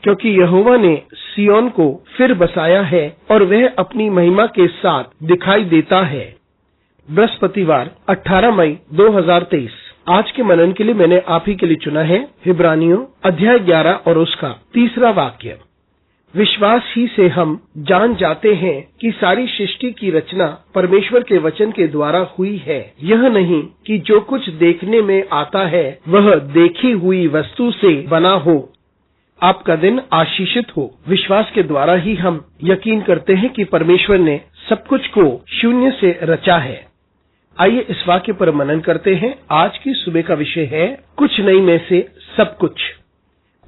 क्योंकि यहोवा ने सिय्योन को फिर बसाया है और वह अपनी महिमा के साथ दिखाई देता है। बृहस्पतिवार 18 मई 2023। आज के मनन के लिए मैंने आप ही के लिए चुना है इब्रानियों अध्याय 11 और उसका 3 वाक्य। विश्वास ही से हम जान जाते हैं कि सारी सृष्टि की रचना परमेश्वर के वचन के द्वारा हुई है। यह नहीं कि जो कुछ देखने में आता है वह देखी हुई वस्तु से बना हो। आपका दिन आशीषित हो। विश्वास के द्वारा ही हम यकीन करते हैं कि परमेश्वर ने सब कुछ को शून्य से रचा है। आइए इस वाक्य पर मनन करते हैं। आज की सुबह का विषय है कुछ नहीं में से सब कुछ।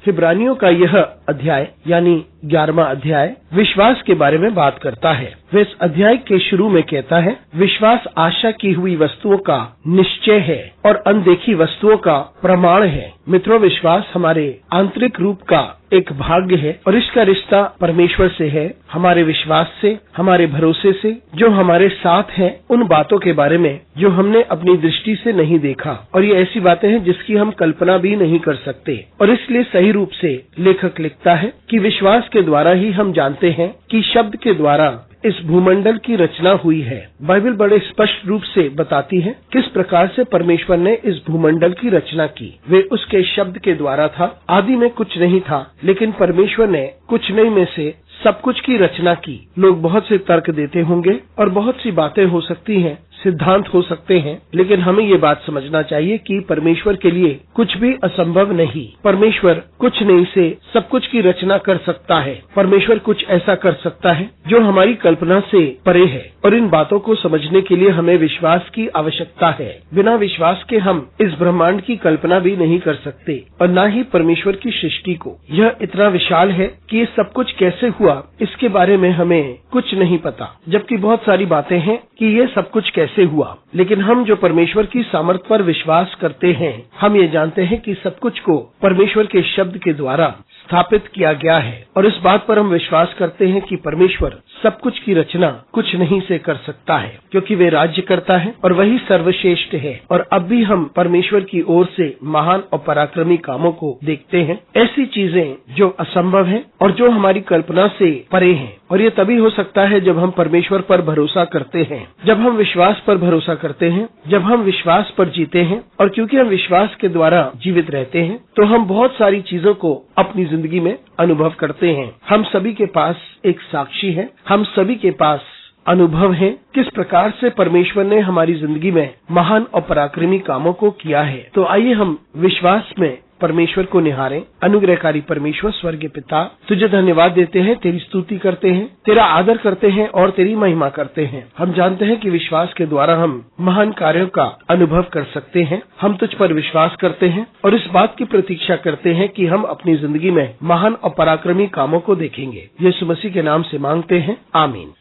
इब्रानियों का यह अध्याय यानी 11वां अध्याय विश्वास के बारे में बात करता है। वह इस अध्याय के शुरू में कहता है, विश्वास आशा की हुई वस्तुओं का निश्चय है और अनदेखी वस्तुओं का प्रमाण है। मित्रों, विश्वास हमारे आंतरिक रूप का एक भाग्य है और इसका रिश्ता परमेश्वर से है, हमारे विश्वास से, हमारे भरोसे से, जो हमारे साथ है उन बातों के बारे में जो हमने अपनी दृष्टि से नहीं देखा। और ये ऐसी बातें हैं जिसकी हम कल्पना भी नहीं कर सकते। और इसलिए सही रूप से लेखक लिखता है कि विश्वास के द्वारा ही हम जानते हैं कि शब्द के द्वारा इस भूमंडल की रचना हुई है। बाइबल बड़े स्पष्ट रूप से बताती है किस प्रकार से परमेश्वर ने इस भूमंडल की रचना की। वे उसके शब्द के द्वारा था। आदि में कुछ नहीं था, लेकिन परमेश्वर ने कुछ नहीं में से सब कुछ की रचना की। लोग बहुत से तर्क देते होंगे और बहुत सी बातें हो सकती हैं, सिद्धांत हो सकते हैं, लेकिन हमें ये बात समझना चाहिए कि परमेश्वर के लिए कुछ भी असंभव नहीं। परमेश्वर कुछ नहीं से सब कुछ की रचना कर सकता है। परमेश्वर कुछ ऐसा कर सकता है जो हमारी कल्पना से परे है। और इन बातों को समझने के लिए हमें विश्वास की आवश्यकता है। बिना विश्वास के हम इस ब्रह्मांड की कल्पना भी नहीं कर सकते और न ही परमेश्वर की सृष्टि को। यह इतना विशाल है कि ये सब कुछ कैसे हुआ इसके बारे में हमें कुछ नहीं पता, जबकि बहुत सारी बातें हैं कि ये सब कुछ कैसे हुआ। लेकिन हम जो परमेश्वर की सामर्थ पर विश्वास करते हैं, हम ये जानते हैं कि सब कुछ को परमेश्वर के शब्द के द्वारा स्थापित किया गया है। और इस बात पर हम विश्वास करते हैं कि परमेश्वर सब कुछ की रचना कुछ नहीं से कर सकता है, क्योंकि वे राज्य करता है और वही सर्वश्रेष्ठ है। और अब भी हम परमेश्वर की ओर से महान और पराक्रमी कामों को देखते हैं, ऐसी चीजें जो असंभव है और जो हमारी कल्पना से परे हैं। और ये तभी हो सकता है जब हम परमेश्वर पर भरोसा करते हैं, जब हम विश्वास पर भरोसा करते हैं, जब हम विश्वास पर जीते हैं। और क्योंकि हम विश्वास के द्वारा जीवित रहते हैं, तो हम बहुत सारी चीजों को अपनी जिंदगी में अनुभव करते हैं। हम सभी के पास एक साक्षी है, हम सभी के पास अनुभव है किस प्रकार से परमेश्वर ने हमारी जिंदगी में महान और पराक्रमी कामों को किया है। तो आइए हम विश्वास में परमेश्वर को निहारें। अनुग्रहकारी परमेश्वर स्वर्गीय पिता, तुझे धन्यवाद देते हैं, तेरी स्तुति करते हैं, तेरा आदर करते हैं और तेरी महिमा करते हैं। हम जानते हैं कि विश्वास के द्वारा हम महान कार्यों का अनुभव कर सकते हैं। हम तुझ पर विश्वास करते हैं और इस बात की प्रतीक्षा करते हैं कि हम अपनी जिंदगी में महान और पराक्रमी कामों को देखेंगे। यीशु मसीह के नाम से मांगते हैं, आमीन।